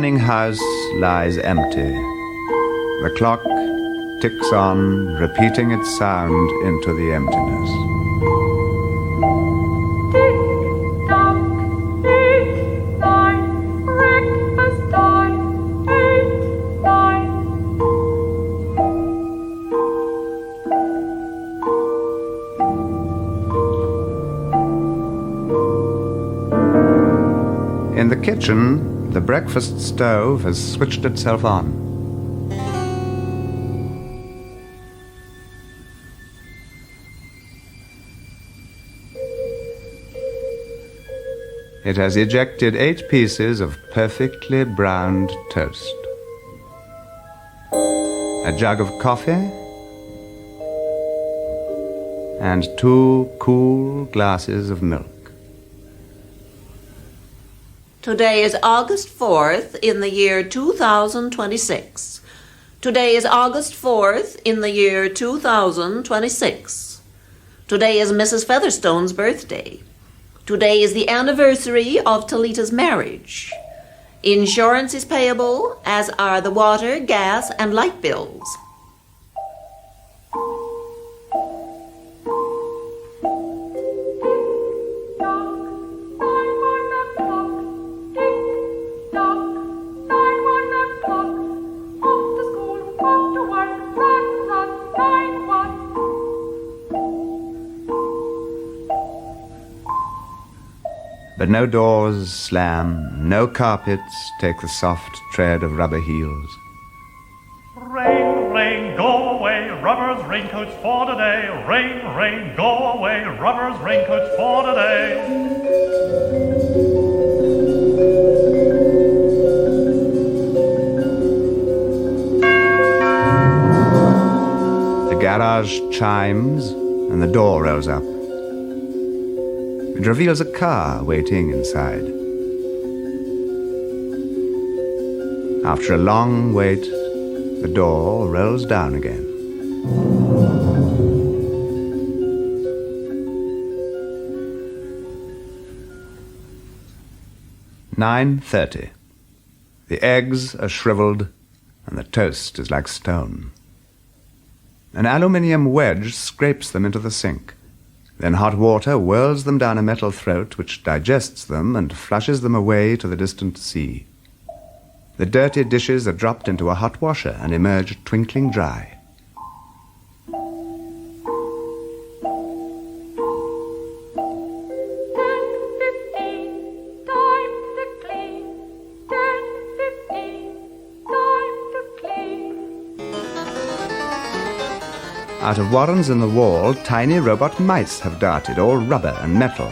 yawning house lies empty. The clock ticks on, repeating its sound into the emptiness. In the kitchen, the breakfast stove has switched itself on. It has ejected 8 pieces of perfectly browned toast, a jug of coffee, and 2 cool glasses of milk. Today is August 4th in the year 2026. Today is August 4th in the year 2026. Today is Mrs. Featherstone's birthday. Today is the anniversary of Talita's marriage. Insurance is payable, as are the water, gas, and light bills. But no doors slam, no carpets take the soft tread of rubber heels. Rain, rain, go away, rubbers, raincoats for today. Rain, rain, go away, rubbers, raincoats for today. The garage chimes and the door rolls up. It reveals a car waiting inside. After a long wait, the door rolls down again. "9:30. The eggs are shriveled and the toast is like stone. An aluminium wedge scrapes them into the sink. Then hot water whirls them down a metal throat which digests them and flushes them away to the distant sea. The dirty dishes are dropped into a hot washer and emerge twinkling dry. Out of warrens in the wall, tiny robot mice have darted, all rubber and metal.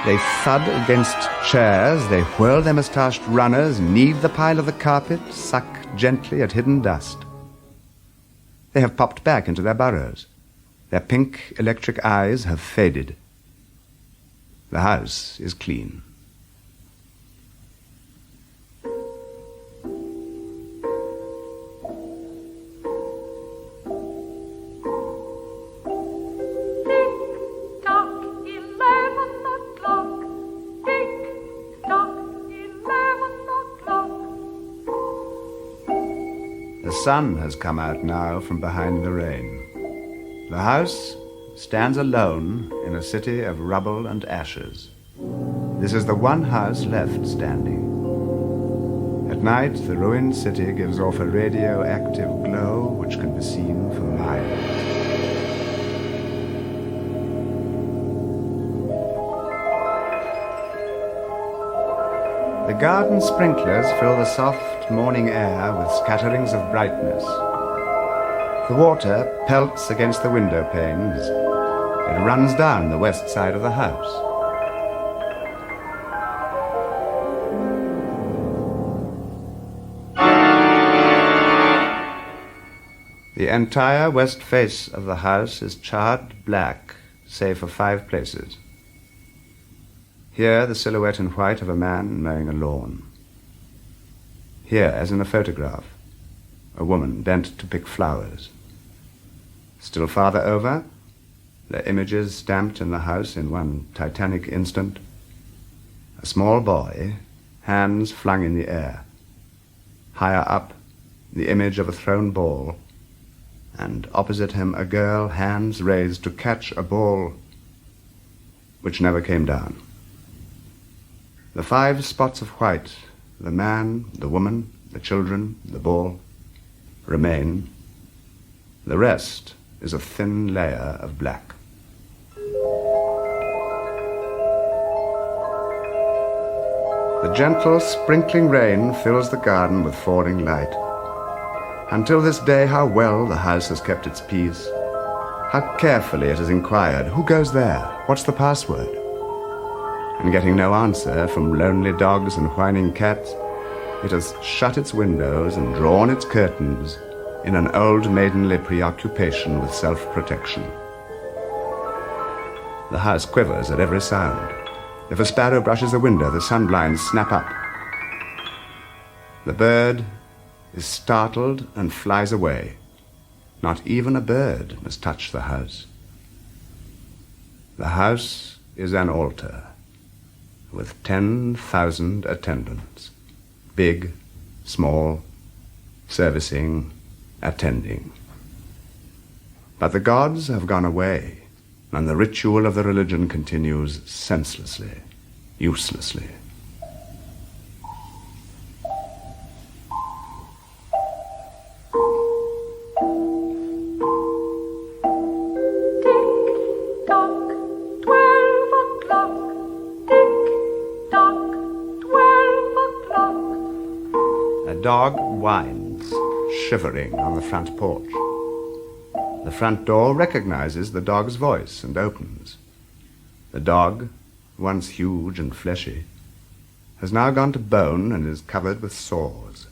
They thud against chairs, they whirl their moustached runners, knead the pile of the carpet, suck gently at hidden dust. They have popped back into their burrows. Their pink electric eyes have faded. The house is clean. The sun has come out now from behind the rain. The house stands alone in a city of rubble and ashes. This is the one house left standing. At night, the ruined city gives off a radioactive glow which can be seen for miles. The garden sprinklers fill the soft morning air with scatterings of brightness. The water pelts against the window panes. It runs down the west side of the house. The entire west face of the house is charred black, save for 5 places. Here, the silhouette in white of a man mowing a lawn. Here, as in a photograph, a woman bent to pick flowers. Still farther over, their images stamped in the house in one titanic instant. A small boy, hands flung in the air. Higher up, the image of a thrown ball, and opposite him a girl, hands raised to catch a ball which never came down. The 5 spots of white, the man, the woman, the children, the ball, remain. The rest is a thin layer of black. The gentle sprinkling rain fills the garden with falling light. Until this day, how well the house has kept its peace. How carefully it has inquired, who goes there? What's the password? And getting no answer from lonely dogs and whining cats, it has shut its windows and drawn its curtains in an old maidenly preoccupation with self-protection. The house quivers at every sound. If a sparrow brushes a window, the sunblinds snap up. The bird is startled and flies away. Not even a bird must touch the house. The house is an altar with 10,000 attendants, big, small, servicing, attending. But the gods have gone away, and the ritual of the religion continues senselessly, uselessly. A dog whines, shivering on the front porch. The front door recognizes the dog's voice and opens. The dog, once huge and fleshy, has now gone to bone and is covered with sores.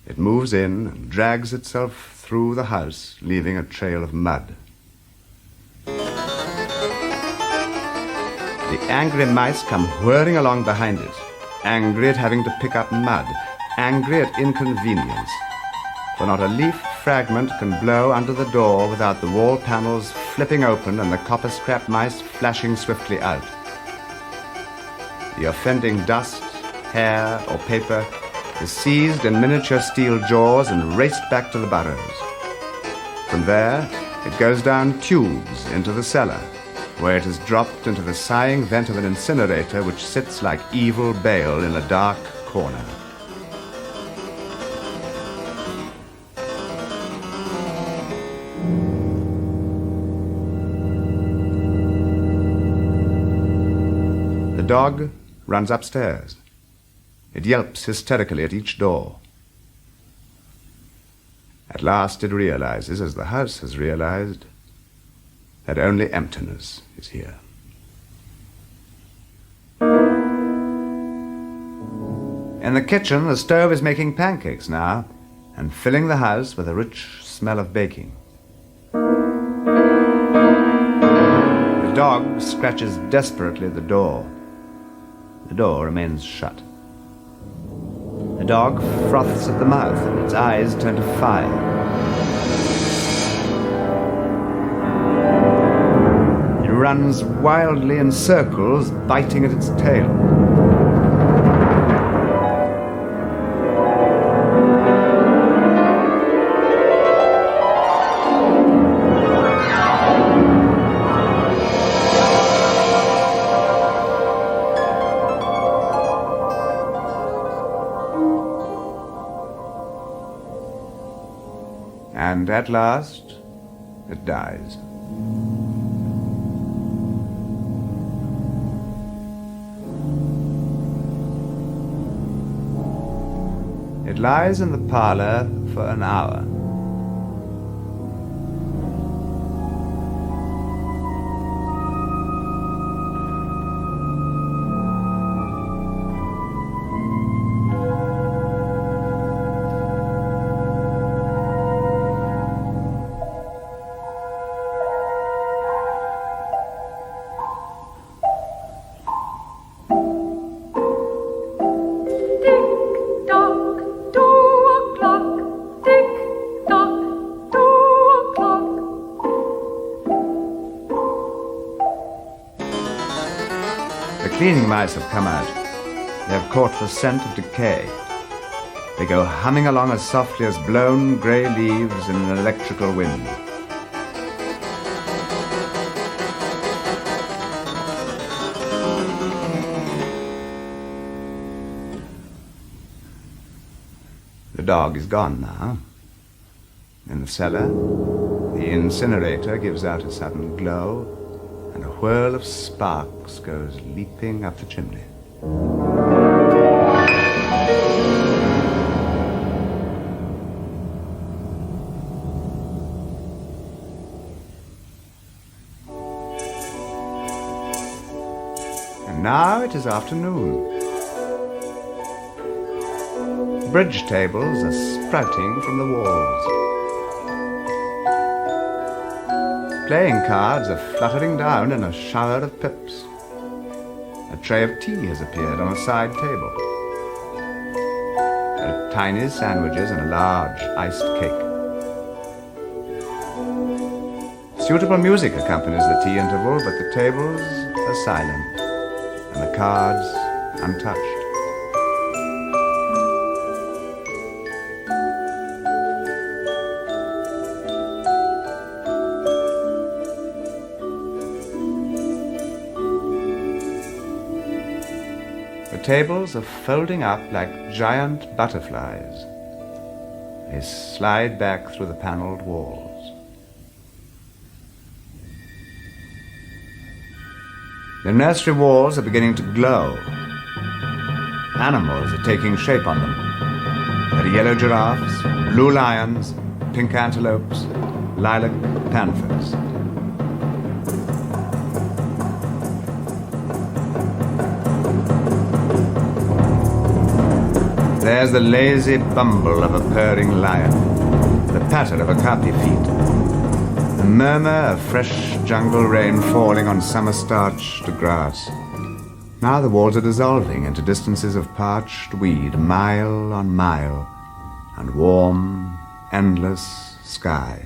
It moves in and drags itself through the house, leaving a trail of mud. The angry mice come whirring along behind it, angry at having to pick up mud, angry at inconvenience. For not a leaf fragment can blow under the door without the wall panels flipping open and the copper scrap mice flashing swiftly out. The offending dust, hair, or paper is seized in miniature steel jaws and raced back to the burrows. From there, it goes down tubes into the cellar, where it is dropped into the sighing vent of an incinerator which sits like evil Baal in a dark corner. The dog runs upstairs. It yelps hysterically at each door. At last it realizes, as the house has realized, that only emptiness is here. In the kitchen, the stove is making pancakes now and filling the house with a rich smell of baking. The dog scratches desperately at the door. The door remains shut. The dog froths at the mouth and its eyes turn to fire. It runs wildly in circles, biting at its tail. And at last, it dies. It lies in the parlor for an hour. cleaning mice have come out. They have caught the scent of decay. They go humming along as softly as blown grey leaves in an electrical wind. The dog is gone now. In the cellar, the incinerator gives out a sudden glow, and a whirl of sparks goes leaping up the chimney. And now it is afternoon. Bridge tables are sprouting from the walls. Playing cards are fluttering down in a shower of pips. A tray of tea has appeared on a side table. There are tiny sandwiches and a large iced cake. Suitable music accompanies the tea interval, but the tables are silent and the cards untouched. The tables are folding up like giant butterflies. They slide back through the paneled walls. The nursery walls are beginning to glow. Animals are taking shape on them. There are yellow giraffes, blue lions, pink antelopes, lilac panthers. There's the lazy bumble of a purring lion, the patter of okapi feet, the murmur of fresh jungle rain falling on summer-starched grass. Now the walls are dissolving into distances of parched weed, mile on mile, and warm, endless sky.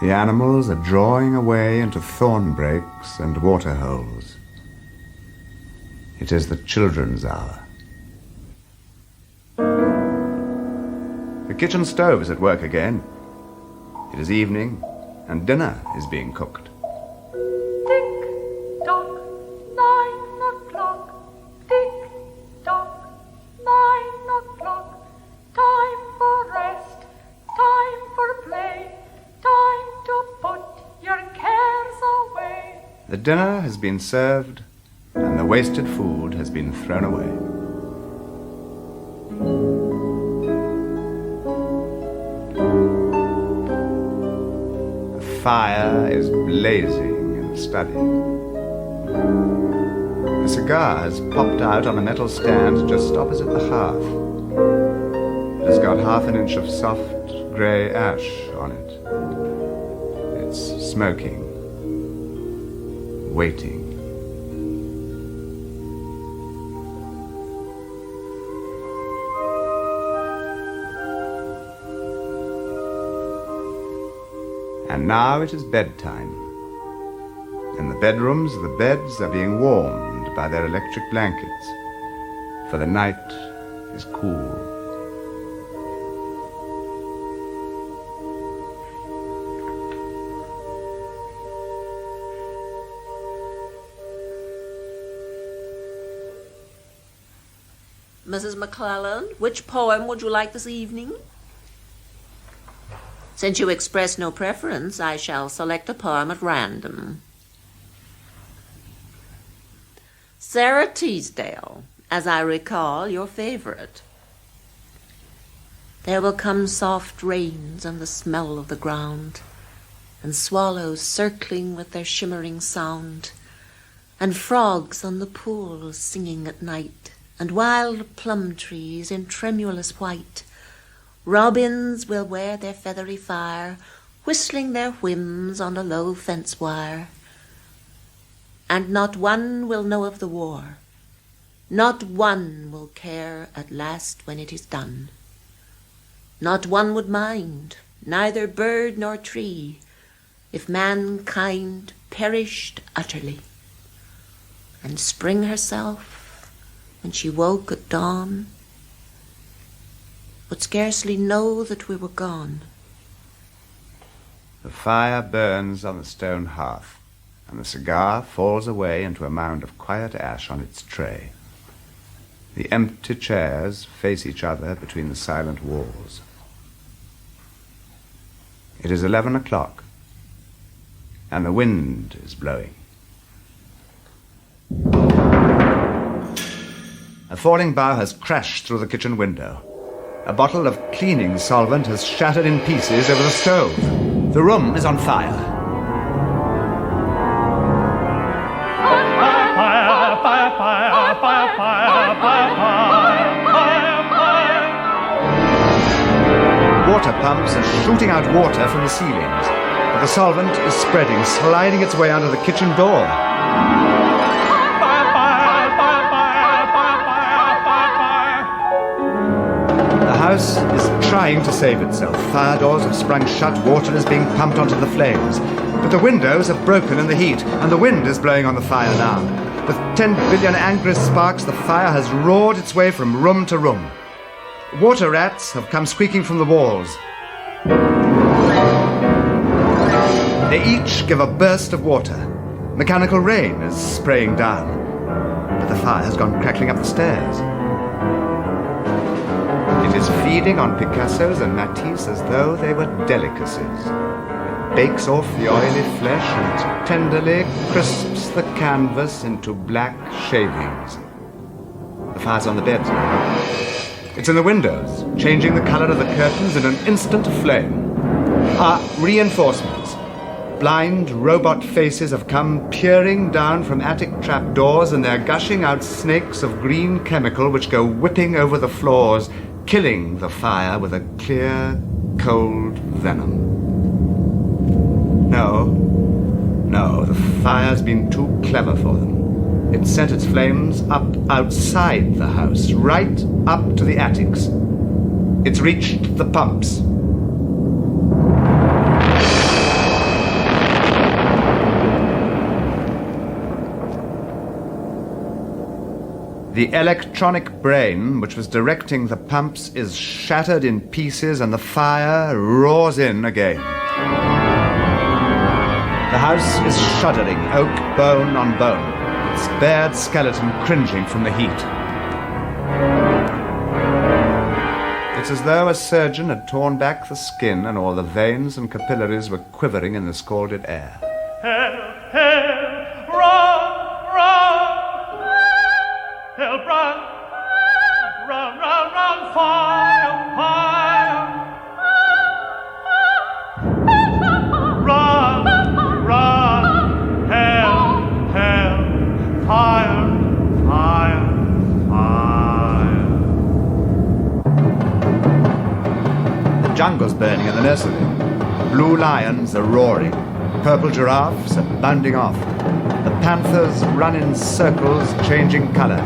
The animals are drawing away into thorn breaks and water holes. It is the children's hour. The kitchen stove is at work again. It is evening, and dinner is being cooked. Tick-tock, 9 o'clock. Tick-tock, 9 o'clock. Time for rest, time for play, time to put your cares away. The dinner has been served, and the wasted food has been thrown away. The fire is blazing in the study. A cigar has popped out on a metal stand just opposite the hearth. It has got half an inch of soft grey ash on it. It's smoking, waiting. And now it is bedtime. In the bedrooms, the beds are being warmed by their electric blankets, for the night is cool. Mrs. McClellan, which poem would you like this evening? Since you express no preference, I shall select a poem at random. Sarah Teasdale, as I recall, your favorite. There will come soft rains and the smell of the ground, and swallows circling with their shimmering sound, and frogs on the pools singing at night, and wild plum trees in tremulous white. Robins will wear their feathery fire, whistling their whims on a low fence wire. And not one will know of the war, not one will care at last when it is done. Not one would mind, neither bird nor tree, if mankind perished utterly. and spring herself when she woke at dawn, would scarcely know that we were gone. The fire burns on the stone hearth, and the cigar falls away into a mound of quiet ash on its tray. The empty chairs face each other between the silent walls. It is 11 o'clock, and the wind is blowing. A falling bough has crashed through the kitchen window. A bottle of cleaning solvent has shattered in pieces over the stove. The room is on fire. Fire, fire, fire, fire, fire, fire, fire, fire. Water pumps are shooting out water from the ceilings, but the solvent is spreading, sliding its way under the kitchen door. The house is trying to save itself. Fire doors have sprung shut, water is being pumped onto the flames. But the windows have broken in the heat, and the wind is blowing on the fire now. With 10 billion angry sparks, the fire has roared its way from room to room. Water rats have come squeaking from the walls. They each give a burst of water. Mechanical rain is spraying down, but the fire has gone crackling up the stairs. It is feeding on Picassos and Matisse as though they were delicacies. It bakes off the oily flesh and tenderly crisps the canvas into black shavings. The fire's on the beds now. It's in the windows, changing the color of the curtains in an instant flame. Our reinforcements. Blind robot faces have come peering down from attic trapdoors, and they're gushing out snakes of green chemical which go whipping over the floors, killing the fire with a clear, cold venom. No, the fire's been too clever for them. It sent its flames up outside the house, right up to the attics. It's reached the pumps. The electronic brain which was directing the pumps is shattered in pieces, and the fire roars in again. The house is shuddering, oak bone on bone, its bared skeleton cringing from the heat. It's as though a surgeon had torn back the skin and all the veins and capillaries were quivering in the scalded air. Help, help, run, run. Help, run, run, run, run, fire, fire. Run, run, help, help, fire, fire, fire. The jungle's burning in the nursery. Blue lions are roaring. Purple giraffes are bounding off. The panthers run in circles, changing color.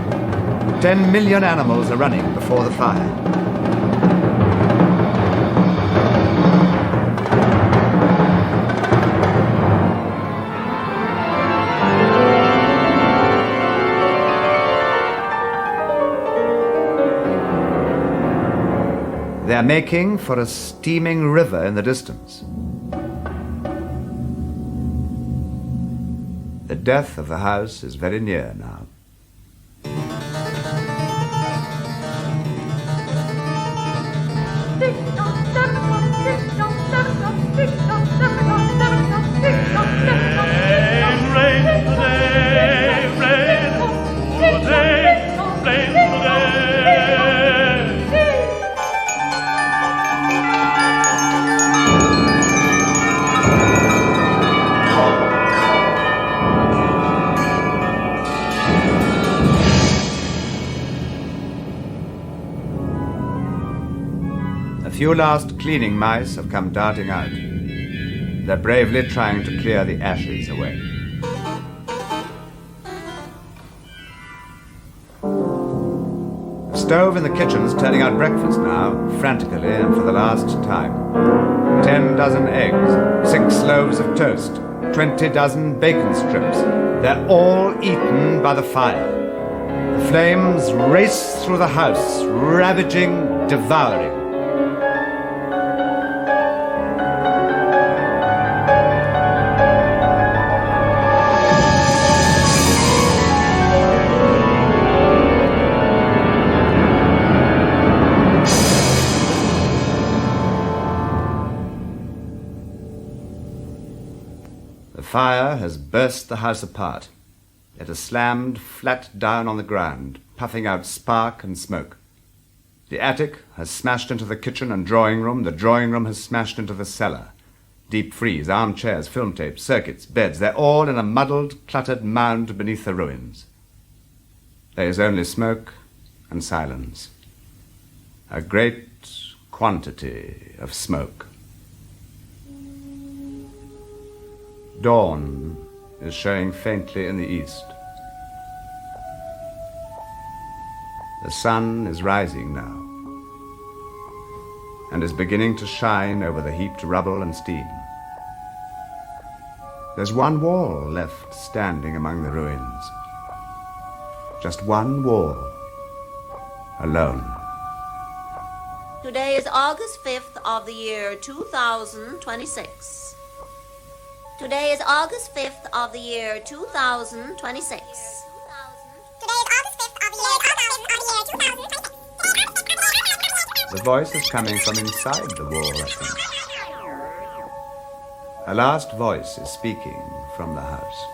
10 million animals are running before the fire. They're making for a steaming river in the distance. The death of the house is very near now. Rain today, rain today, rain today. A few last cleaning mice have come darting out. They're bravely trying to clear the ashes away. The stove in the kitchen's turning out breakfast now, frantically and for the last time. 10 dozen eggs, 6 loaves of toast, 20 dozen bacon strips. They're all eaten by the fire. The flames race through the house, ravaging, devouring. The fire has burst the house apart. It has slammed flat down on the ground, puffing out spark and smoke. The attic has smashed into the kitchen and drawing room. The drawing room has smashed into the cellar. Deep freeze, armchairs, film tapes, circuits, beds, they're all in a muddled, cluttered mound beneath the ruins. There is only smoke and silence. A great quantity of smoke. Dawn is showing faintly in the east. The sun is rising now and is beginning to shine over the heaped rubble and steam. There's one wall left standing among the ruins. Just one wall, alone. Today is August 5th of the year 2026. Today is August 5th of the year 2026. The voice is coming from inside the wall, I think. A last voice is speaking from the house.